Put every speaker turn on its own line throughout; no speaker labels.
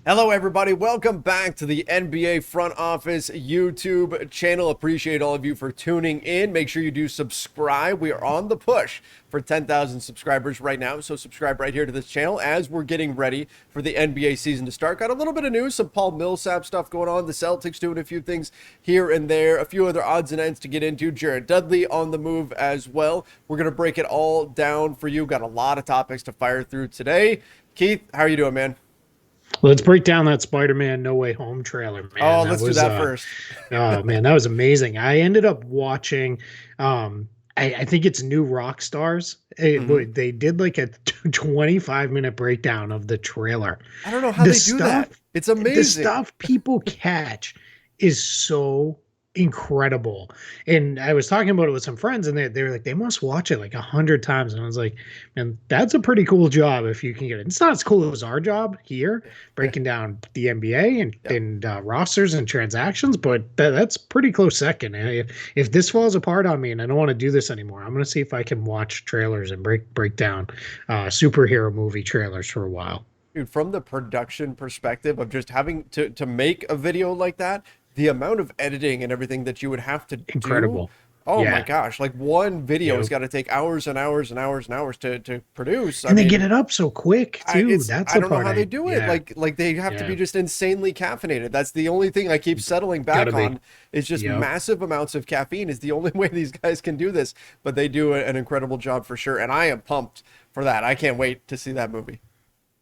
Hello, everybody. Welcome back to the NBA Front Office YouTube channel. Appreciate all of you for tuning in. Make sure you do subscribe. We are on the push for 10,000 subscribers right now. So subscribe right here to this channel as we're getting ready for the NBA season to start. Got a little bit of news, some Paul Millsap stuff going on. The Celtics doing a few things here and there. A few other odds and ends to get into. Jared Dudley on the move as well. We're going to break it all down for you. Got a lot of topics to fire through today. Keith, how are you doing, man?
Let's break down that Spider-Man No Way Home trailer, man.
Oh, let's do that first.
Oh man, that was amazing. I ended up watching. I think it's New Rock Stars. They did like a 25-minute breakdown of the trailer.
I don't know how they do that. It's amazing.
The stuff people catch is so incredible. And I was talking about it with some friends, and they were like, they must watch it like 100 times. And I was like, man, that's a pretty cool job if you can get it. It's not as cool as our job here, breaking down the NBA and rosters and transactions, but that's pretty close second. And if this falls apart on me and I don't want to do this anymore, I'm going to see if I can watch trailers and break down superhero movie trailers for a while.
Dude, from the production perspective of just having to make a video like that, the amount of editing and everything that you would have to
Incredible.
do. Oh my gosh. Like one video has got to take hours and hours and hours and hours to produce.
And they get it up so quick too.
I don't know how they do it. Like they have to be just insanely caffeinated. That's the only thing I keep settling back on is just massive amounts of caffeine is the only way these guys can do this. But they do an incredible job for sure. And I am pumped for that. I can't wait to see that movie.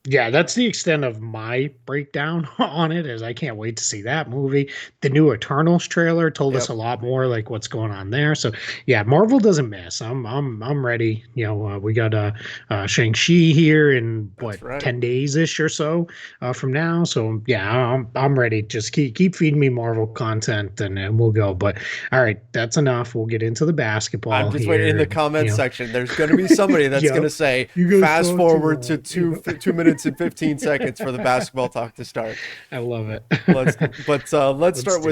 Yeah, that's the extent of my breakdown on it. Is I can't wait to see that movie. The new Eternals trailer told us a lot more, like what's going on there. So yeah, Marvel doesn't miss. I'm ready. You know, we got Shang-Chi here in 10 days ish or so from now. So yeah, I'm ready. Just keep feeding me Marvel content, and we'll go. But all right, that's enough. We'll get into the basketball.
I'm just waiting in the comment section. There's going to be somebody that's going to say, fast forward to 2 minutes and 15 seconds for the basketball talk to start.
I love it.
Let's start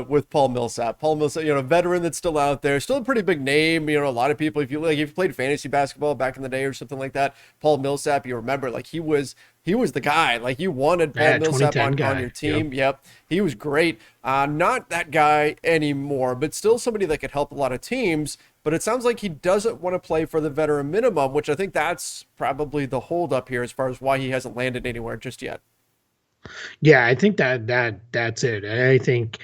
with Paul Millsap. Paul Millsap, veteran that's still out there, still a pretty big name. A lot of people, if you played fantasy basketball back in the day or something like that, Paul Millsap, you remember, like he was the guy. Like you wanted Paul Millsap on your team. Yep. He was great. Not that guy anymore, but still somebody that could help a lot of teams. But it sounds like he doesn't want to play for the veteran minimum, which I think that's probably the holdup here as far as why he hasn't landed anywhere just yet.
Yeah, I think that's it. I think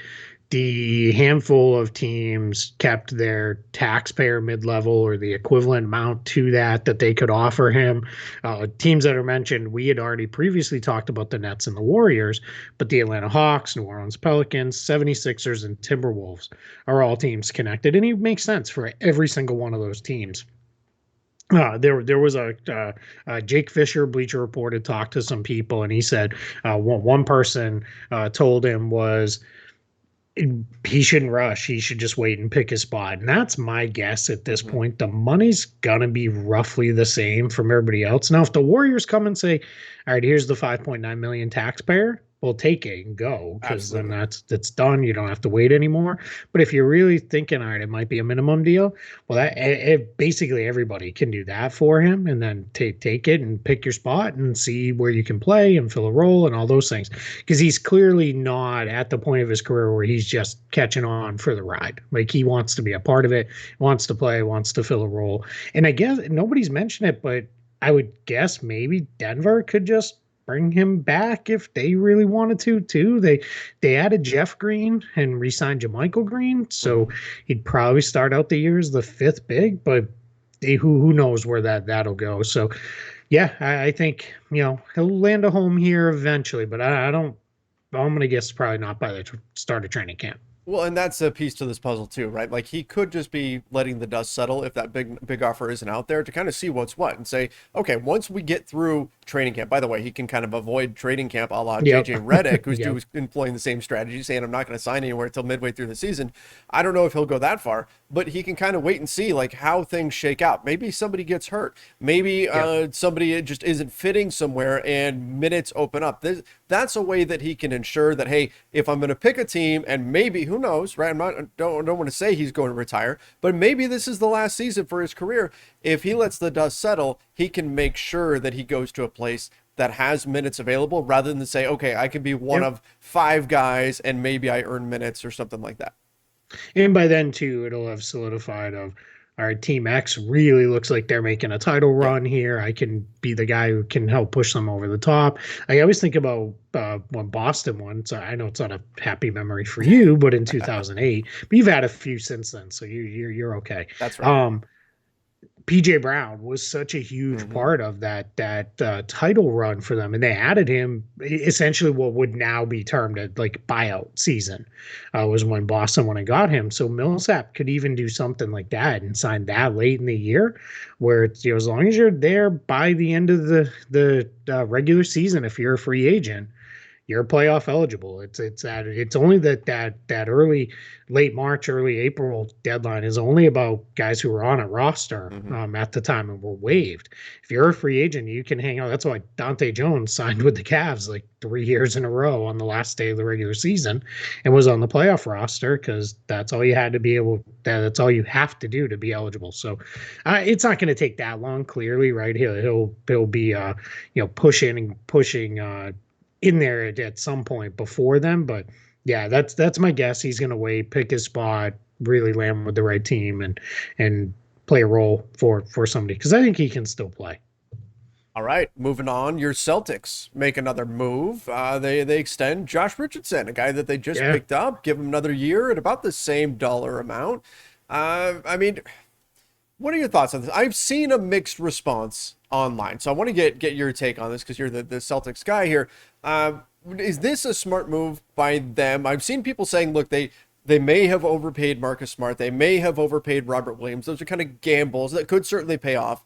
the handful of teams kept their taxpayer mid-level or the equivalent amount to that they could offer him. Teams that are mentioned, we had already previously talked about the Nets and the Warriors, but the Atlanta Hawks, New Orleans Pelicans, 76ers, and Timberwolves are all teams connected. And it makes sense for every single one of those teams. There was a Jake Fisher, Bleacher Report, had talked to some people, and he said one person told him was, he shouldn't rush. He should just wait and pick his spot. And that's my guess at this point. The money's going to be roughly the same from everybody else. Now, if the Warriors come and say, all right, here's the 5.9 million taxpayer, we'll take it and go, because then that's done. You don't have to wait anymore. But if you're really thinking, all right, it might be a minimum deal, well, basically everybody can do that for him, and then take it and pick your spot and see where you can play and fill a role and all those things. Because he's clearly not at the point of his career where he's just catching on for the ride. Like he wants to be a part of it, wants to play, wants to fill a role. And I guess nobody's mentioned it, but I would guess maybe Denver could just bring him back if they really wanted to too. They added Jeff Green and re-signed JaMychal Green, so he'd probably start out the year as the fifth big, but who knows where that'll go. So yeah, I think he'll land a home here eventually, but I'm gonna guess probably not by the start of training camp.
Well, and that's a piece to this puzzle too, right? Like he could just be letting the dust settle if that big offer isn't out there to kind of see what's what and say, okay, once we get through training camp, by the way, he can kind of avoid training camp a la JJ Redick, who's employing the same strategy, saying I'm not going to sign anywhere until midway through the season. I don't know if he'll go that far, but he can kind of wait and see like how things shake out. Maybe somebody gets hurt. Maybe somebody just isn't fitting somewhere and minutes open up. That's a way that he can ensure that, hey, if I'm going to pick a team and maybe, who knows, right? Don't want to say he's going to retire, but maybe this is the last season for his career. If he lets the dust settle, he can make sure that he goes to a place that has minutes available rather than say, okay, I can be one
Yep.
of 5 guys and maybe I earn minutes or something like that.
And by then too, it'll have solidified of all right, Team X really looks like they're making a title
Yep.
run here. I can be the guy who can help push them over the top. I always think about when Boston won. So I know it's not a happy memory for you, but in 2008, but you've had a few since then, so you're okay.
That's right.
Um, PJ Brown was such a huge
Hmm.
part of that title run for them, and they added him essentially what would now be termed a like buyout season. Was when Boston went and got him. So Millsap could even do something like that and sign that late in the year, where it's, as long as you're there by the end of the regular season, if you're a free agent, you're playoff eligible. It's only that early late March, early April deadline is only about guys who were on a roster
Hmm.
at the time and were waived. If you're a free agent, you can hang out. That's why Dante Jones signed with the Cavs like 3 years in a row on the last day of the regular season and was on the playoff roster because that's all you had to be able. That's all you have to do to be eligible. So it's not going to take that long. Clearly, right? He'll be pushing in there at some point before them. But yeah, that's my guess. He's going to wait, pick his spot, really land with the right team, and play a role for somebody because I think he can still play.
All right, moving on. Your Celtics make another move. They extend Josh Richardson, a guy that they just
Yeah.
picked up, give him another year at about the same dollar amount. I mean, what are your thoughts on this? I've seen a mixed response online, so I want to get your take on this because you're the Celtics guy here. Is this a smart move by them? I've seen people saying, look, they may have overpaid Marcus Smart, they may have overpaid Robert Williams. Those are kind of gambles that could certainly pay off.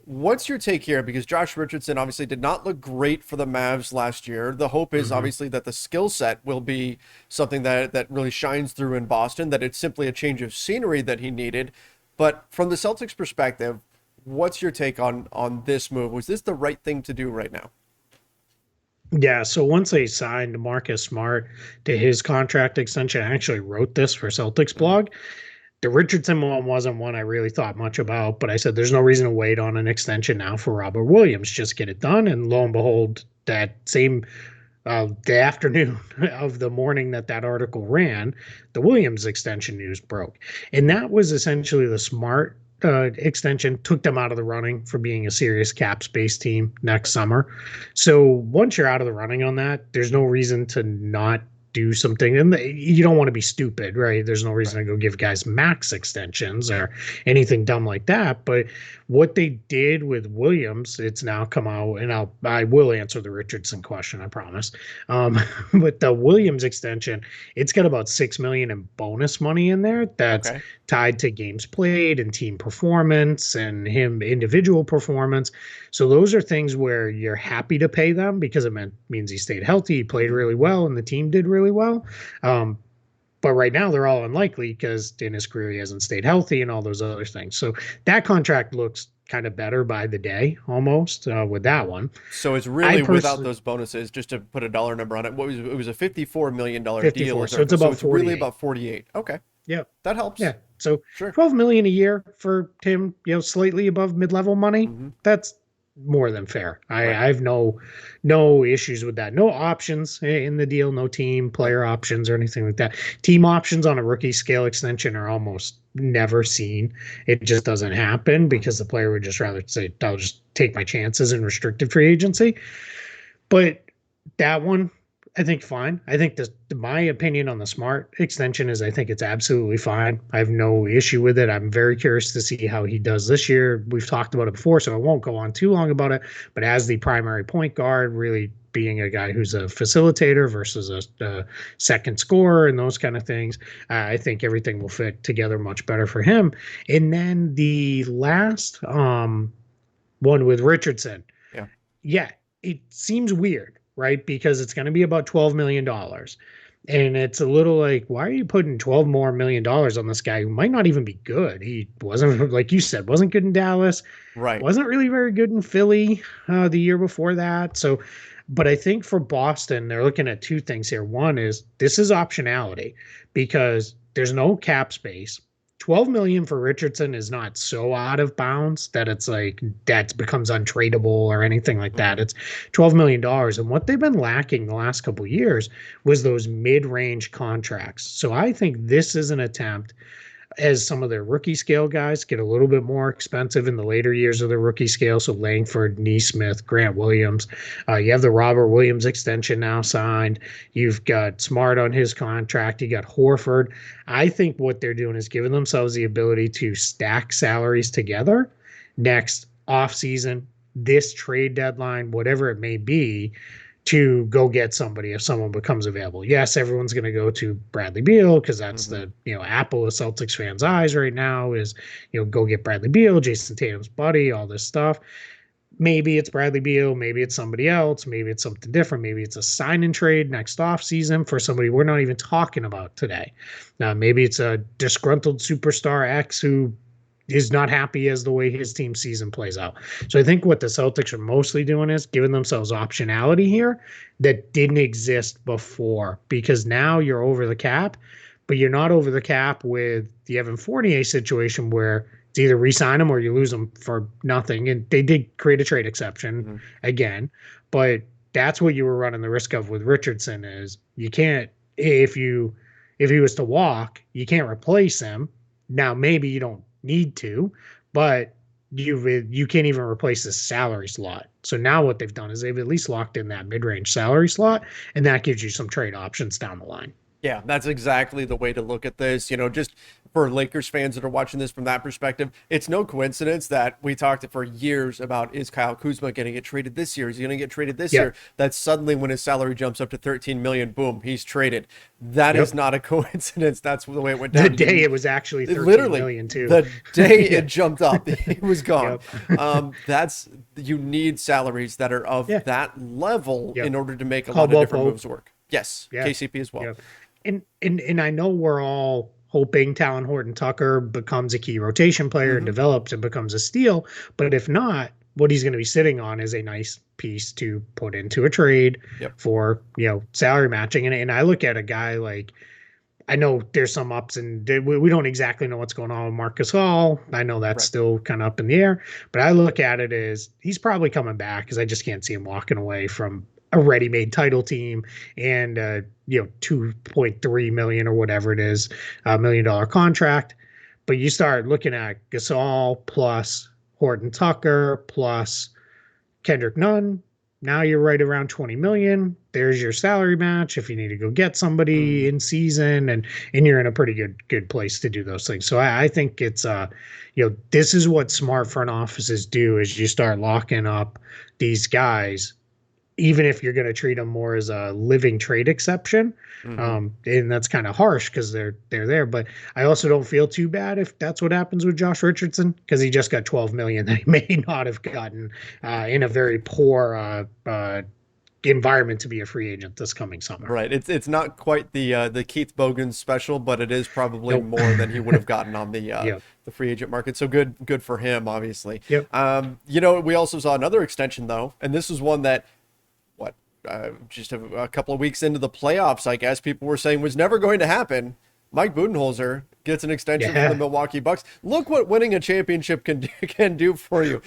What's your take here? Because Josh Richardson obviously did not look great for the Mavs last year. The hope is
Mm-hmm.
obviously that the skill set will be something that really shines through in Boston, that it's simply a change of scenery that he needed. But from the Celtics perspective, what's your take on this move? Was this the right thing to do right now?
Yeah, so once they signed Marcus Smart to his contract extension, I actually wrote this for Celtics
Mhm.
blog. The Richardson one wasn't one I really thought much about, but I said there's no reason to wait on an extension now for Robert Williams. Just get it done. And lo and behold, that same the afternoon of the morning that article ran, the Williams extension news broke. And that was essentially the smart extension, took them out of the running for being a serious cap space team next summer. So once you're out of the running on that, there's no reason to not do something. And you don't want to be stupid, right? There's no reason
Right.
to go give guys max extensions or anything dumb like that. But what they did with Williams, it's now come out, and I will answer the Richardson question, I promise. Um, with the Williams extension, it's got about 6 million in bonus money in there that's
Okay.
tied to games played and team performance and him individual performance. So those are things where you're happy to pay them because means he stayed healthy, he played
Hmm.
really well, and the team did really well. Um, but right now they're all unlikely because in his career he hasn't stayed healthy and all those other things. So that contract looks kind of better by the day almost with that one.
So it's
I
really without
personally
those bonuses, just to put a dollar number on it. What was it was a $54 million deal,
54,
is
so
there?
it's
So
about
it's really
48.
about 48. Okay,
Yeah,
that
yeah.
helps.
So
Sure.
12 million a year for Tim, slightly above mid-level money.
Hmm.
That's more than fair.
Right.
I have no issues with that. No options in the deal, no team
Right.
player options or anything like that. Team options on a rookie scale extension are almost never seen. It just doesn't happen
Hmm.
because the player would just rather say, I'll just take my chances in restricted free agency. But that one, I think fine. I think my opinion on the smart extension is I think it's absolutely fine. I have no issue with it. I'm very curious to see how he does this year. We've talked about it before, so I won't go on too long about it. But as the primary point guard, really being a guy who's a facilitator versus a second scorer and those kind of things, I think everything will fit together much better for him. And then the last one with Richardson,
Yeah.
yeah, it seems weird, right? Because it's going to be about $12 million. And it's a little like, why are you putting $12 more million on this guy who might not even be good? He wasn't, like you said, wasn't good in Dallas,
Right.
wasn't really very good in Philly the year before that. So, but I think for Boston, they're looking at two things here. One is this is optionality because there's no cap space. 12 million for Richardson is not so out of bounds that it's like that becomes untradeable or anything like that.
Mhm.
It's $12 million. And what they've been lacking the last couple of years was those mid-range contracts. So I think this is an attempt as some of their rookie scale guys get a little bit more expensive in the later years of the rookie scale. So Langford, Neesmith, Grant Williams. You have the Robert Williams extension now signed. You've got Smart on his contract. You got Horford. I think what they're doing is giving themselves the ability to stack salaries together next offseason, this trade deadline, whatever it may be, to go get somebody if someone becomes available. Yes, everyone's going to go to Bradley Beal because that's
Mhm.
the apple of Celtics fans' eyes right now is go get Bradley Beal, Jason Tatum's buddy, all this stuff. Maybe it's Bradley Beal, maybe it's somebody else, maybe it's something different, maybe it's a sign and trade next offseason for somebody we're not even talking about today. Now, maybe it's a disgruntled superstar X who is not happy as the way his team season plays out. So I think what the Celtics are mostly doing is giving themselves optionality here that didn't exist before, because now you're over the cap, but you're not over the cap with the Evan Fournier situation where it's either re-sign them or you lose them for nothing. And they did create a trade exception
Mhm.
again, but that's what you were running the risk of with Richardson is you can't, if he was to walk, you can't replace him. Now, maybe you don't need to, but you can't even replace the salary slot. So now what they've done is they've at least locked in that mid-range salary slot, and that gives you some trade options down the line.
Yeah, that's exactly the way to look at this. Just for Lakers fans that are watching this from that perspective, it's no coincidence that we talked for years about, is Kyle Kuzma going to get traded this year? Is he going to get traded this
Yep.
year? That suddenly when his salary jumps up to 13 million, boom, he's traded. That is
Yep.
not a coincidence. That's the way it went
The
down.
day it was actually 13
Literally
million too.
the day
Yeah.
it jumped up, he was gone.
Yep.
That's you need salaries that are of
Yeah.
that level
Yep.
in order to make a lot of
Caldwell
different
Pope.
moves work. Yes,
Yeah.
KCP as well.
Yep. And I know we're all hoping Talon Horton Tucker becomes a key rotation player and
Hmm.
develops and becomes a steal. But if not, what he's going to be sitting on is a nice piece to put into a trade
Yep.
for, salary matching. And I look at a guy like, I know there's some ups and we don't exactly know what's going on with Marcus Hall. I know that's
Right.
still kind of up in the air, but I look at it as he's probably coming back because I just can't see him walking away from a ready-made title team and 2.3 million or whatever it is, $1 million contract. But you start looking at Gasol plus Horton Tucker plus Kendrick Nunn. Now you're right around 20 million. There's your salary match if you need to go get somebody
Mhm.
in season, and you're in a pretty good place to do those things. So I think it's this is what smart front offices do is you start locking up these guys, even if you're going to treat them more as a living trade exception.
Mhm.
And that's kind of harsh because they're there. But I also don't feel too bad if that's what happens with Josh Richardson because he just got 12 million that he may not have gotten in a very poor environment to be a free agent this coming summer.
Right. It's not quite the Keith Bogan special, but it is probably
Nope.
more than he would have gotten on
Yep.
the free agent market. So good for him, obviously.
Yep.
We also saw another extension though, and this was one that what just a couple of weeks into the playoffs, I guess people were saying was never going to happen. Mike Budenholzer gets an extension from
Yeah.
the Milwaukee Bucks. Look what winning a championship can do for you.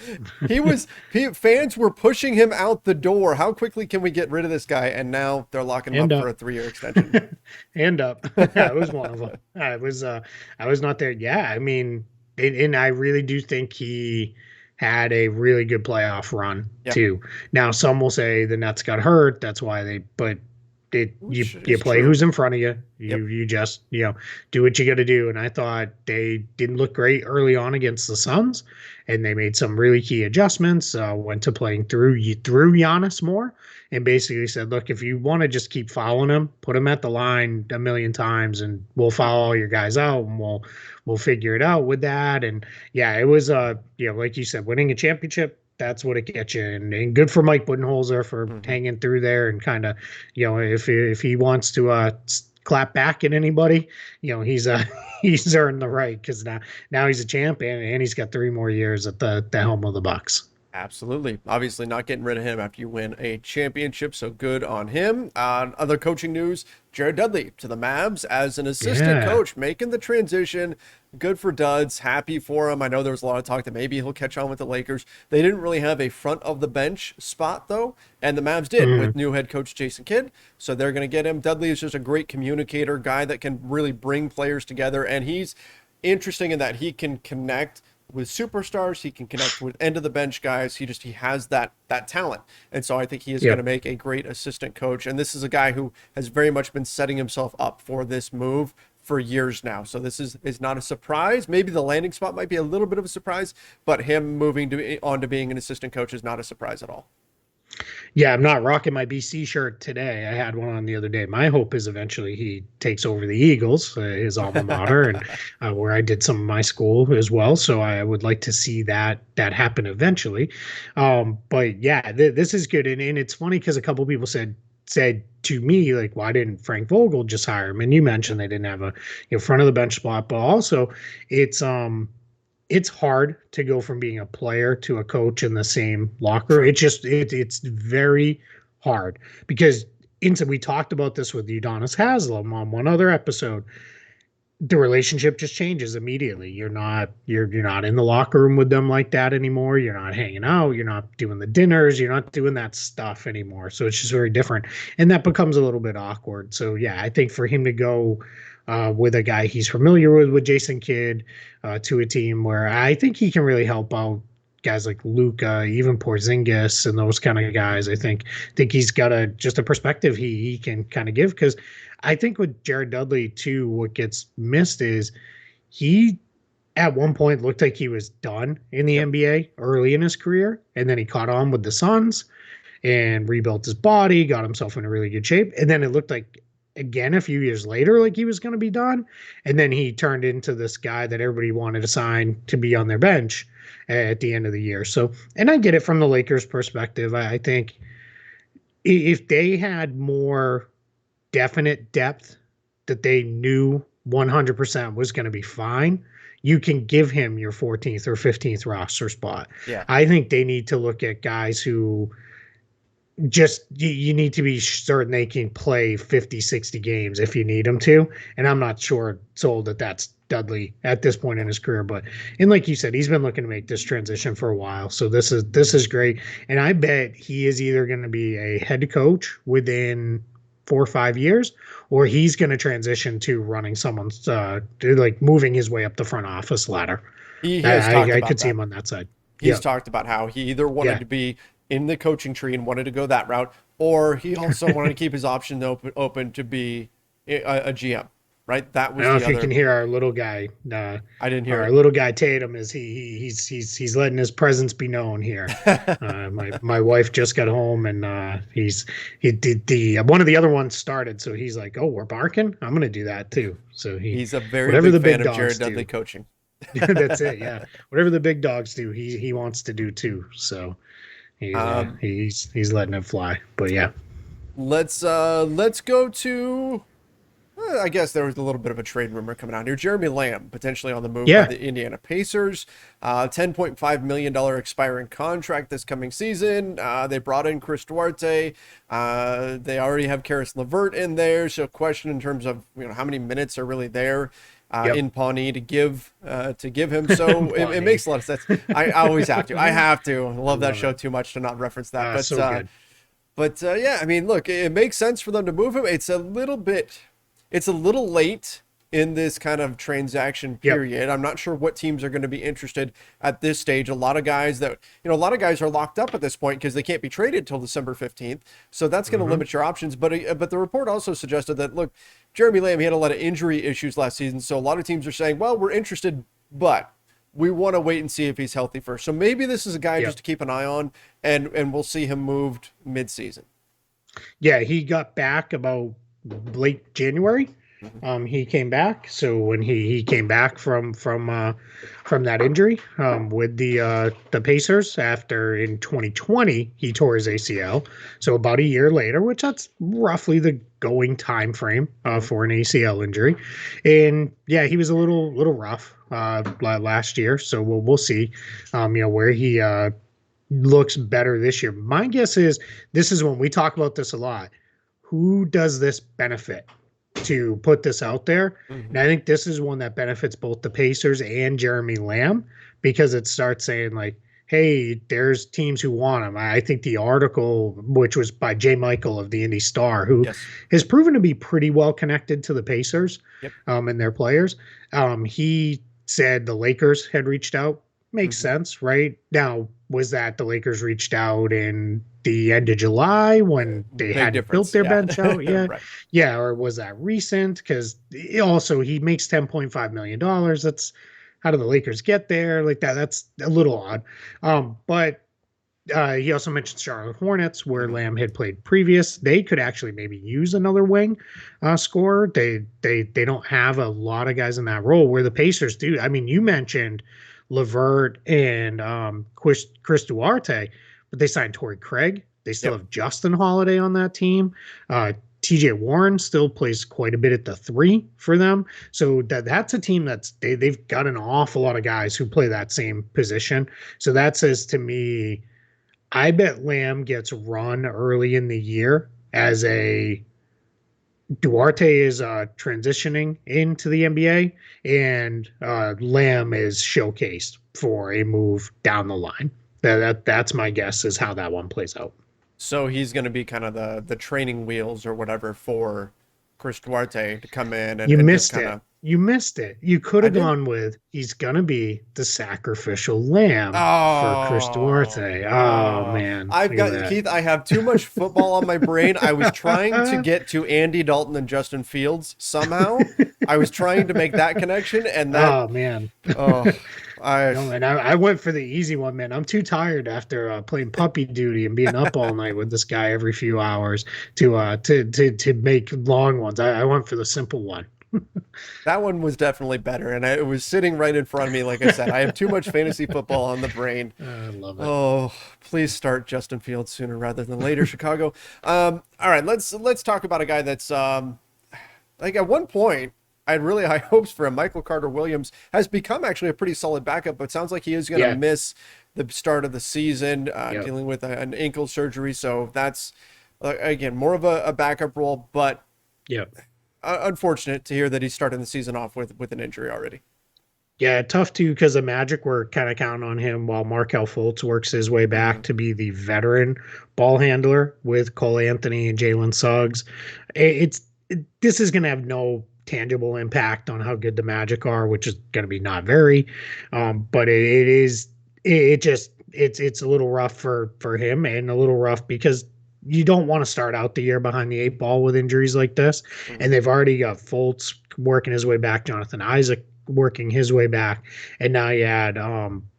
Fans were pushing him out the door. How quickly can we get rid of this guy? And now they're locking him
And
up for a 3-year extension.
Hand up. Yeah, it was one of them. I was not there. Yeah, I mean, and I really do think he had a really good playoff run
Yeah.
too. Now some will say the Nets got hurt, that's why but
Which
you
is
play
true.
who's in front of you.
Yep.
You just do what you got to do. And I thought they didn't look great early on against the Suns, and they made some really key adjustments. Went to playing through Giannis more, and basically said, look, if you want to just keep following him, put him at the line a million times, and we'll follow all your guys out, and we'll figure it out with that. And yeah, it was like you said, winning a championship. That's what it gets you, and good for Mike Budenholzer for
Mhm.
hanging through there and kind of, if he wants to clap back at anybody, he's he's earned the right because now he's a champion and he's got 3 more years at the helm of the Bucks.
Absolutely. Obviously, not getting rid of him after you win a championship, so good on him. Other coaching news, Jared Dudley to the Mavs as an assistant
Yeah.
coach, making the transition. Good for Duds. Happy for him. I know there was a lot of talk that maybe he'll catch on with the Lakers. They didn't really have a front of the bench spot, though, and the Mavs did
Mm.
with new head coach Jason Kidd, so they're going to get him. Dudley is just a great communicator, guy that can really bring players together, and he's interesting in that he can connect with superstars, he can connect with end of the bench guys. He has that talent, and so I think he is going to
Yep.
make a great assistant coach. And this is a guy who has very much been setting himself up for this move for years now. So this is not a surprise. Maybe the landing spot might be a little bit of a surprise, but him moving on to being an assistant coach is not a surprise at all.
Yeah, I'm not rocking my BC shirt today. I had one on the other day. My hope is eventually he takes over the Eagles, his alma mater, and where I did some of my school as well. So I would like to see that happen eventually. But yeah, this is good, and it's funny because a couple people said to me like, why didn't Frank Vogel just hire him? And you mentioned they didn't have a front of the bench spot, but also it's it's hard to go from being a player to a coach in the same locker.
Sure.
It's very hard because we talked about this with Udonis Haslem on one other episode. The relationship just changes immediately. You're not in the locker room with them like that anymore. You're not hanging out. You're not doing the dinners. You're not doing that stuff anymore. So it's just very different, and that becomes a little bit awkward. So yeah, I think for him to go with a guy he's familiar with Jason Kidd, to a team where I think he can really help out guys like Luca, even Porzingis, and those kind of guys. I think he's got just a perspective he can kind of give, because I think with Jared Dudley too, what gets missed is he at one point looked like he was done in the
Yep.
NBA early in his career, and then he caught on with the Suns and rebuilt his body, got himself in a really good shape, and then it looked like again a few years later like he was going to be done, and then he turned into this guy that everybody wanted to sign to be on their bench at the end of the year. So, and I get it from the Lakers perspective. I think if they had more definite depth that they knew 100% was going to be fine, you can give him your 14th or 15th roster spot.
Yeah.
I think they need to look at guys who just you need to be certain they can play 50, 60 games if you need them to. And I'm not sure sold that that's Dudley at this point in his career, but and like you said, he's been looking to make this transition for a while. So this is great. And I bet he is either going to be a head coach within 4 or 5 years, or he's going to transition to running someone's like moving his way up the front office ladder.
He has talked
I
about
could see
that.
him on that side.
He's
Yeah.
talked about how he either wanted
Yeah.
to be in the coaching tree and wanted to go that route, or he also wanted to keep his option open to be a GM. Right? That
I
was
don't know
the
if you can
other.
hear our little guy.
I didn't hear
Our little guy Tatum is he's letting his presence be known here.
it.
My wife just got home, and he did the one of the other ones started, so he's like, oh, we're barking. I'm gonna do that too. So
He's a very
whatever
big
the
fan
big
of Jared
dogs
Dudley
do,
coaching.
that's it. Yeah, whatever the big dogs do, he wants to do too. So
Um,
he's letting it fly. But yeah,
let's go to. I guess there was a little bit of a trade rumor coming out here. Jeremy Lamb potentially on the move by
yeah.
the Indiana Pacers. $10.5 million expiring contract this coming season. They brought in Chris Duarte. They already have Karis LeVert in there. So question in terms of how many minutes are really there
Yep.
in Pawnee to give him. So it makes a lot of sense. I always have to. I have to. I love that
love
show too much to not reference that.
So good.
But yeah, I mean, look, it makes sense for them to move him. It's a little late in this kind of transaction
Yep.
period. I'm not sure what teams are going to be interested at this stage. A lot of guys a lot of guys are locked up at this point because they can't be traded till December 15th. So that's going to limit your options. But the report also suggested that, look, Jeremy Lamb, he had a lot of injury issues last season. So a lot of teams are saying, well, we're interested, but we want to wait and see if he's healthy first. So maybe this is a guy
Yep.
just to keep an eye on, and we'll see him moved mid-season.
Yeah, he got back about late January. He came back. So when he came back from that injury with the Pacers after in 2020 he tore his ACL. So about a year later, which that's roughly the going time frame for an ACL injury. And yeah, he was a little rough last year. So we'll see where he looks better this year. My guess is this is when we talk about this a lot. Who does this benefit to put this out there? And
Mhm.
I think this is one that benefits both the Pacers and Jeremy Lamb because it starts saying like, hey, there's teams who want him. I think the article, which was by Jay Michael of the Indy Star, who
Yes.
has proven to be pretty well connected to the Pacers
Yep.
and their players, he said the Lakers had reached out. Makes
Mhm.
sense, right? Now, was that the Lakers reached out in the end of July when they
Big
hadn't built
difference.
their
Yeah.
bench out yet?
Right.
Yeah, or was that recent? Because also he makes $10.5 million. That's how do the Lakers get there? Like that, that's a little odd. But he also mentioned Charlotte Hornets, where
Mhm.
Lamb had played previous. They could actually maybe use another wing scorer. They don't have a lot of guys in that role where the Pacers do. I mean, you mentioned Levert and Chris Duarte, but they signed Torrey Craig. They still
Yep.
have Justin Holiday on that team. TJ Warren still plays quite a bit at the three for them. So that's a team they've got an awful lot of guys who play that same position. So that says to me, I bet Lamb gets run early in the year as a Duarte is transitioning into the NBA, and Lamb is showcased for a move down the line. That's my guess is how that one plays out.
So he's going to be kind of the training wheels or whatever for Chris Duarte to come in
You
and just
missed
kind
it.
of.
You missed it. You could
I
have
did.
gone with he's gonna be the sacrificial lamb for Chris
Oh,
Duarte. Oh
oh,
man,
I've
look at
got
that.
Keith. I have too much football on my brain. I was trying to get to Andy Dalton and Justin Fields somehow. I was trying to make that connection, and that.
Oh man.
Oh, I.
No, man, I went for the easy one, man. I'm too tired after playing puppy duty and being up all night with this guy every few hours to make long ones. I went for the simple one.
That one was definitely better, and it was sitting right in front of me. Like I said, I have too much fantasy football on the brain.
I love it.
Oh, please start Justin Fields sooner rather than later, Chicago. All right, let's talk about a guy that's like at one point I had really high hopes for him. Michael Carter Williams has become actually a pretty solid backup, but sounds like he is going to
Yeah.
miss the start of the season,
Yep.
dealing with an ankle surgery. So that's again more of a backup role, but
Yep.
unfortunate to hear that he's starting the season off with an injury already.
Yeah, tough too because the Magic were kind of counting on him while Markel Fultz works his way
Hmm.
back to be the veteran ball handler with Cole Anthony and Jalen Suggs. This is going to have no tangible impact on how good the Magic are, which is going to be not very. But it is it just it's a little rough for him and a little rough because you don't want to start out the year behind the eight ball with injuries like this. And
Hmm.
they've already got Fultz working his way back, Jonathan Isaac working his way back, and now you add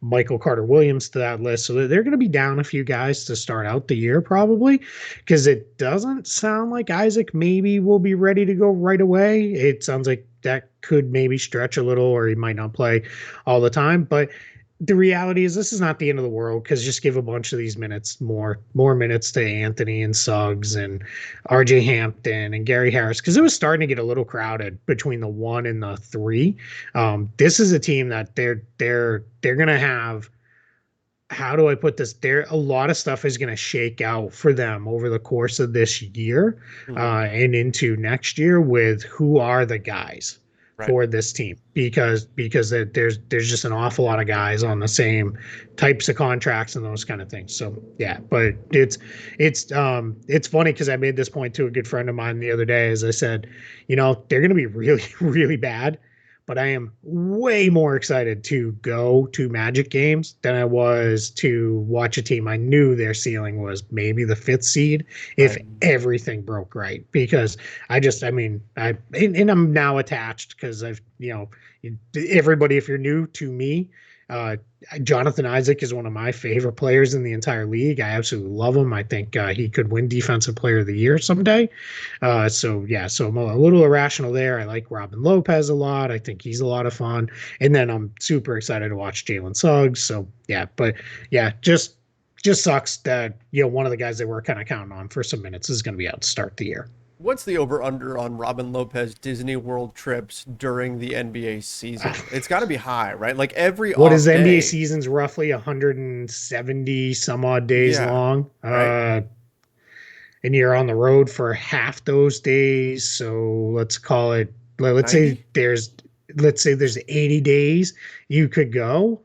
Michael Carter Williams to that list. So they're going to be down a few guys to start out the year probably because it doesn't sound like Isaac maybe will be ready to go right away. It sounds like that could maybe stretch a little or he might not play all the time, but the reality is this is not the end of the world because just give a bunch of these minutes more minutes to Anthony and Suggs and RJ Hampton and Gary Harris because it was starting to get a little crowded between the one and the three. This is a team that they're gonna have, how do I put this? There a lot of stuff is going to shake out for them over the course of this year
Hmm.
and into next year with who are the guys
Right.
for this team because there's just an awful lot of guys on the same types of contracts and those kind of things. So yeah, but it's funny because I made this point to a good friend of mine the other day as I said, they're going to be really really bad, but I am way more excited to go to Magic games than I was to watch a team I knew their ceiling was maybe the fifth seed if
Right.
everything broke right. Because I mean, and I'm now attached because everybody, if you're new to me, uh, Jonathan Isaac is one of my favorite players in the entire league. I absolutely love him. I think he could win Defensive Player of the Year someday. So I'm a little irrational there. I like Robin Lopez a lot. I think he's a lot of fun. And then I'm super excited to watch Jalen Suggs. So yeah, but yeah, just sucks that one of the guys that we're kind of counting on for some minutes is going to be out to start the year.
What's the over under on Robin Lopez Disney World trips during the NBA season? It's got to be high, right? Like every
What is
off
the NBA
day.
season's roughly 170 some odd days
Yeah,
long.
right.
And you're on the road for half those days. So let's call it, let's say
90?
there's 80 days you could go.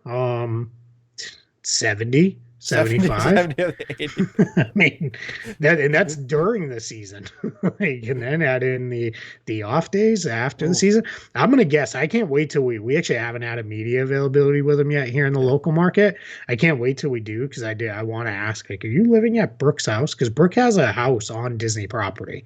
70,
70,
75.
70 of the 80.
I mean, that's during the season. Like, and then add in the off days after the
Oh,
season. I'm gonna guess. I can't wait till we actually haven't had a media availability with him yet here in the
yeah.
local market. I can't wait till we do because I want to ask, like, are you living at Brooke's house? Because Brooke has a house on Disney property.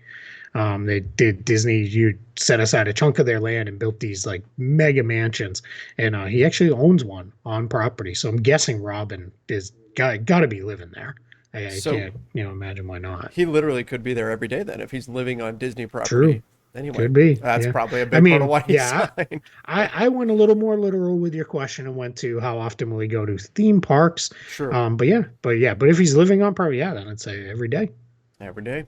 They did Disney. You set aside a chunk of their land and built these like mega mansions, and he actually owns one on property. So I'm guessing Robin is got to be living there. I
So
can't imagine why not.
he literally could be there every day then if he's living on Disney
True,
property. Anyway,
could be.
that's
Yeah,
probably a
I
big part of
mean,
why he
yeah.
signed.
I went a little more literal with your question and went to how often will he go to theme parks.
Sure,
But if he's living on property, yeah, then I'd say every day.
every day.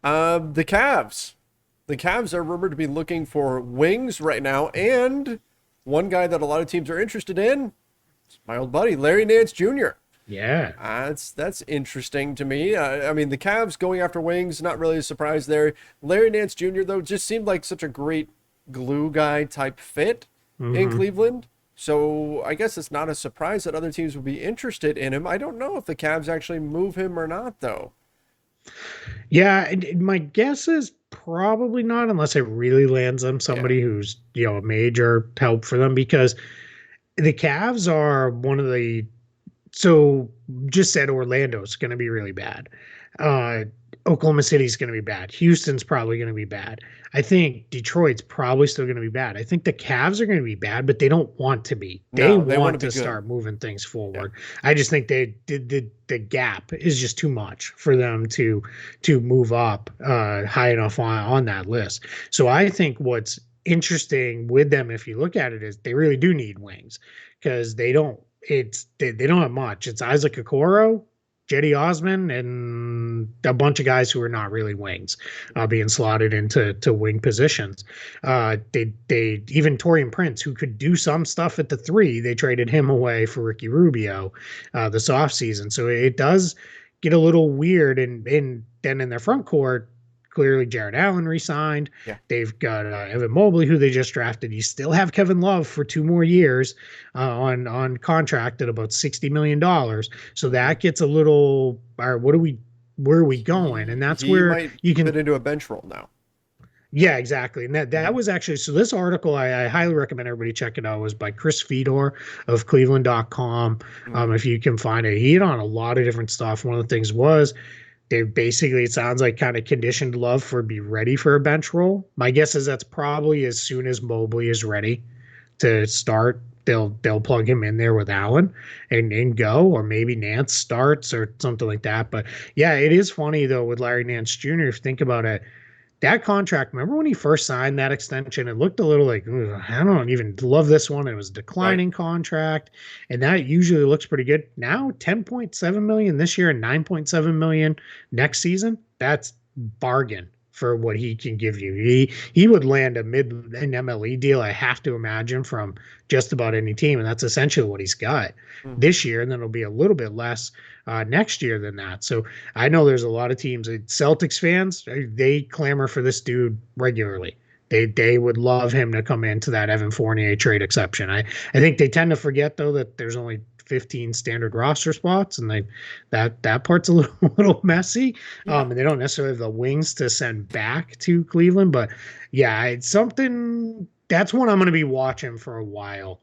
The Cavs. The Cavs are rumored to be looking for wings right now, and one guy that a lot of teams are interested in is my old buddy Larry Nance Jr.
Yeah,
That's interesting to me. I mean, the Cavs going after wings, not really a surprise there. Larry Nance Jr. though just seemed like such a great glue guy type fit in
hmm
Cleveland. So I guess it's not a surprise that other teams would be interested in him. I don't know if the Cavs actually move him or not, though.
yeah. And my guess is probably not, unless it really lands on
Yeah.
somebody who's a major help for them because the Cavs are one of the so just said Orlando's going to be really bad. Uh, Oklahoma City's going to be bad. Houston's probably going to be bad. I think Detroit's probably still going to be bad. I think the Cavs are going to be bad, but they don't want to be. They
No, they want to
want
be
to
good.
start moving things
Yeah.
forward. I just think they did the gap is just too much for them to move up high enough on that list. So I think what's interesting with them, if you look at it, is they really do need wings because they don't have much. It's Isaac Okoro, Jetty Osman, and a bunch of guys who are not really wings, being slotted into wing positions. They even Torian Prince, who could do some stuff at the three, they traded him away for Ricky Rubio this offseason. So it does get a little weird. And then in their front court, clearly Jared Allen re-signed.
Yeah.
They've got Evan Mobley, who they just drafted. You still have Kevin Love for 2 more years on contract at about $60 million. So that gets a little. All right, where are we going? And that's
He
where
might
you
fit
can.
into a bench role now.
Yeah, exactly. And that
Mhm.
was actually so. This article, I highly recommend everybody check it out. Was by Chris Fedor of Cleveland.com.
Mhm.
If you can find it, he hit on a lot of different stuff. One of the things was they basically, it sounds like, kind of conditioned Love for be ready for a bench role. My guess is that's probably as soon as Mobley is ready to start, they'll plug him in there with Allen and go, or maybe Nance starts or something like that. But yeah, it is funny though with Larry Nance Jr. If you think about it, that contract, remember when he first signed that extension? It looked a little like, I don't even love this one. It was a
Right.
declining contract, and that usually looks pretty good. Now, 10.7 million this year and 9.7 million next season. That's bargain for what he can give you. He would land an MLE deal, I have to imagine, from just about any team, and that's essentially what he's got
Mhm.
this year. And then it'll be a little bit less next year than that. So I know there's a lot of teams, Celtics fans, they clamor for this dude regularly. They would love him to come into that Evan Fournier trade exception. I think they tend to forget though that there's only 15 standard roster spots, and that part's a little messy.
Yeah.
And they don't necessarily have the wings to send back to Cleveland, but yeah, it's something that's one I'm going to be watching for a while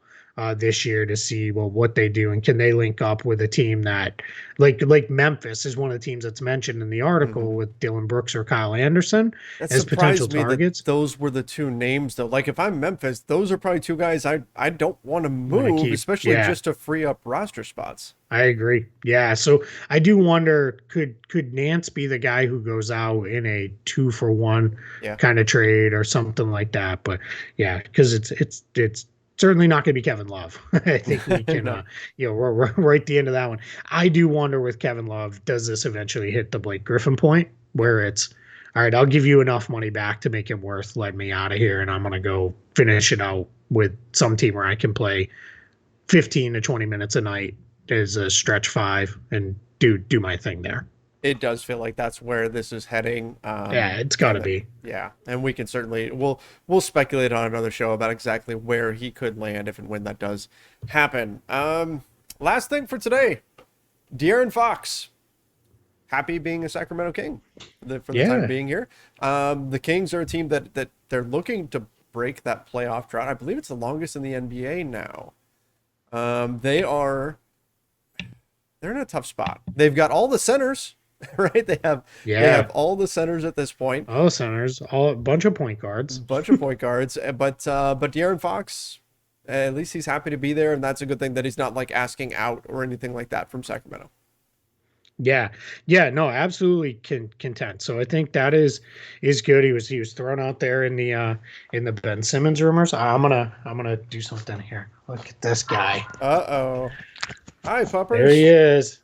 this year to see what they do and can they link up with a team that like Memphis is one of the teams that's mentioned in the article
Mhm.
with Dylan Brooks or Kyle Anderson
That
as potential
surprised me that
targets.
those were the two names, though. Like, if I'm Memphis, those are probably two guys I don't want to
Want to
move,
keep,
especially
yeah,
just to free up roster spots.
I agree. Yeah, so I do wonder could Nance be the guy who goes out in a 2-for-1
Yeah.
kind of trade or something like that? But yeah, because it's certainly not going to be Kevin Love. I think we can
No.
we're right at the end of that one. I do wonder with Kevin Love, does this eventually hit the Blake Griffin point
Yeah.
where it's all right, I'll give you enough money back to make it worth letting me out of here, and I'm gonna go finish it out with some team where I can play 15 to 20 minutes a night as a stretch five and do my thing there.
It does feel like that's where this is heading.
Yeah, it's got to be.
Yeah, and we can certainly we'll speculate on another show about exactly where he could land if and when that does happen. Last thing for today, De'Aaron Fox, happy being a Sacramento King for the time being here. The Kings are a team that they're looking to break that playoff drought. I believe it's the longest in the NBA now. They're in a tough spot. They've got all the centers. Right, they have all the centers at this point.
All centers, a bunch of point guards,
but De'Aaron Fox, at least he's happy to be there, and that's a good thing that he's not like asking out or anything like that from Sacramento.
Yeah, no, absolutely content. So I think that is good. He was thrown out there in the Ben Simmons rumors. I'm gonna do something here. Look at this guy.
Hi, puppers.
There he is.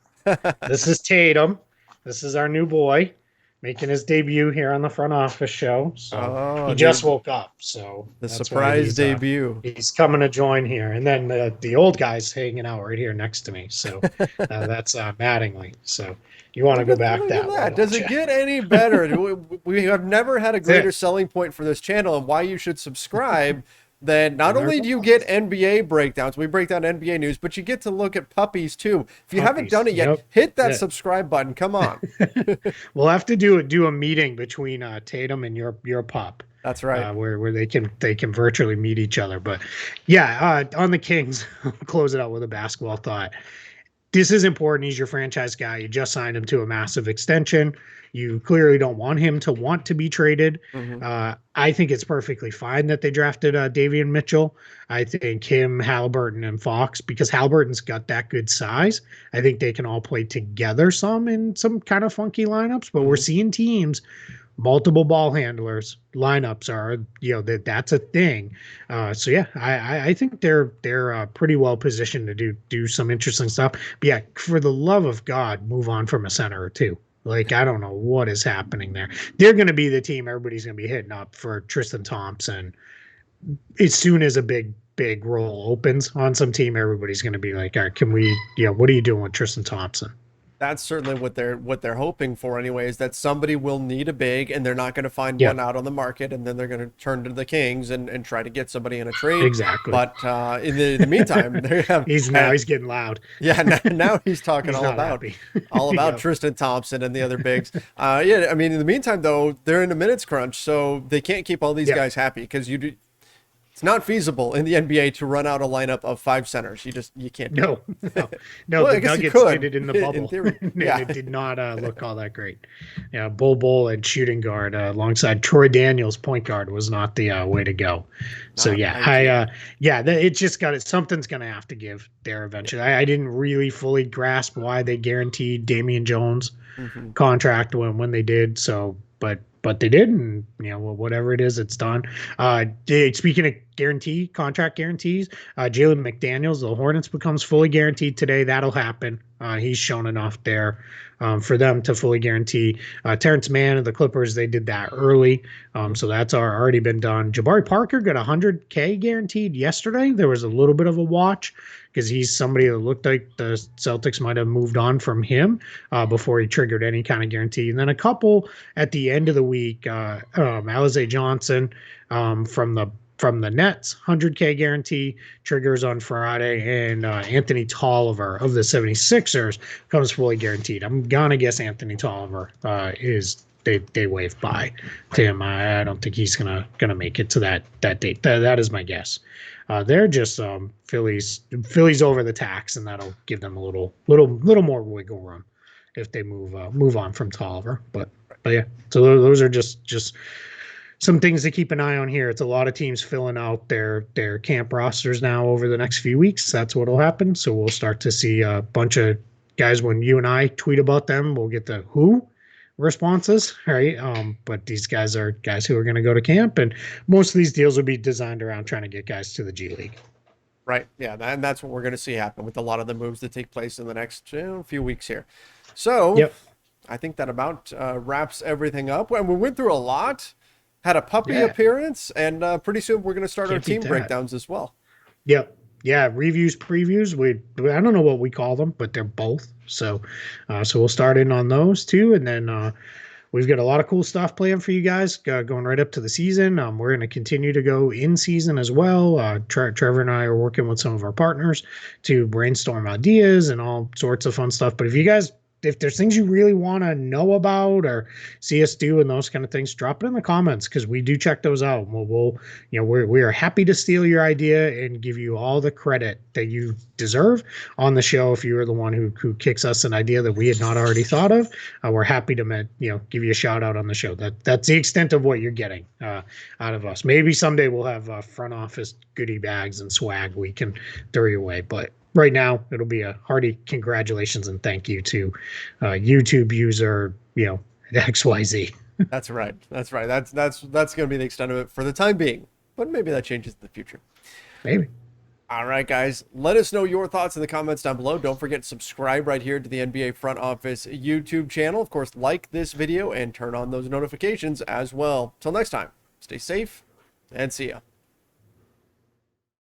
This is Tatum. This is our new boy making his debut here on the front office show. So he just woke up. So
the surprise debut.
He's coming to join here. And then the old guy's hanging out right here next to me. So that's Mattingly. So you want to go back that way.
Does it get any better? We have never had a greater selling point for this channel and why you should subscribe. Then not only do you get NBA breakdowns, we break down NBA news, but you get to look at puppies too. If you haven't done it yet, hit that subscribe button. Come on.
We'll have to do a meeting between Tatum and your pup.
That's right.
Where they can virtually meet each other. But yeah, on the Kings, close it out with a basketball thought. This is important. He's your franchise guy. You just signed him to a massive extension. You clearly don't want him to want to be traded. Mm-hmm. I think it's perfectly fine that they drafted Davion Mitchell. I think him, Halliburton, and Fox, because Halliburton's got that good size. I think they can all play together some in some kind of funky lineups. But we're seeing teams, multiple ball handlers lineups are, that's a thing. So yeah, I think they're pretty well positioned to do some interesting stuff. But yeah, for the love of God, move on from a center or two. Like, I don't know what is happening there. They're going to be the team everybody's going to be hitting up for Tristan Thompson. As soon as a big role opens on some team, everybody's going to be like, all right, can we, what are you doing with Tristan Thompson?
That's certainly what they're hoping for anyway, is that somebody will need a big and they're not going to find one out on the market, and then they're going to turn to the Kings and try to get somebody in a trade.
Exactly.
But in the meantime, they have
he's getting loud.
Yeah, now he's talking all about Tristan Thompson and the other bigs. I mean, in the meantime though, they're in a minutes crunch, so they can't keep all these guys happy because it's not feasible in the NBA to run out a lineup of 5 centers. You can't.
No.
Well,
the Nuggets did it in the bubble.
In theory,
it did not look all that great. Yeah, Bull and shooting guard alongside Troy Daniels, point guard, was not the way to go. So it's just something's going to have to give there eventually. I didn't really fully grasp why they guaranteed Damian Jones contract when they did. So, but they did, and whatever it is, it's done. Speaking of contract guarantees, Jalen McDaniels, the Hornets, becomes fully guaranteed today. That'll happen. He's shown enough there for them to fully guarantee. Terrence Mann of the Clippers, they did that early, so that's already been done. Jabari Parker got $100K guaranteed yesterday. There was a little bit of a watch because he's somebody that looked like the Celtics might have moved on from him before he triggered any kind of guarantee. And then a couple at the end of the week, Alize Johnson from the Nets, $100K guarantee triggers on Friday, and Anthony Tolliver of the 76ers comes fully guaranteed. I'm going to guess Anthony Tolliver they wave by to him. I don't think he's gonna make it to that date. That is my guess. They're just Phillies over the tax, and that'll give them a little more wiggle room if they move on from Tolliver. But yeah, so those are just some things to keep an eye on here. It's a lot of teams filling out their camp rosters now over the next few weeks. That's what'll happen. So we'll start to see a bunch of guys when you and I tweet about them. We'll get the who responses, right? But these guys are guys who are going to go to camp, and most of these deals will be designed around trying to get guys to the G League.
Right. Yeah, and that's what we're going to see happen with a lot of the moves that take place in the next few weeks here. So, I think that about wraps everything up. And we went through a lot, had a puppy
Yeah,
appearance, and pretty soon we're going to start our
can't beat
team
that.
breakdowns as well.
Yep. Yeah, reviews, previews. I don't know what we call them, but they're both. So we'll start in on those too, and then we've got a lot of cool stuff planned for you guys going right up to the season. We're going to continue to go in season as well. Trevor and I are working with some of our partners to brainstorm ideas and all sorts of fun stuff. But if there's things you really want to know about or see us do and those kind of things, drop it in the comments because we do check those out. We are happy to steal your idea and give you all the credit that you deserve on the show. If you are the one who kicks us an idea that we had not already thought of, we're happy to give you a shout out on the show. That's the extent of what you're getting out of us. Maybe someday we'll have front office goodie bags and swag we can throw your way, but right now it'll be a hearty congratulations and thank you to YouTube user XYZ.
That's right. That's right. That's going to be the extent of it for the time being, but maybe that changes in the future.
Maybe.
All right, guys, let us know your thoughts in the comments down below. Don't forget to subscribe right here to the NBA Front Office YouTube channel. Of course, like this video and turn on those notifications as well. Till next time, stay safe and see ya.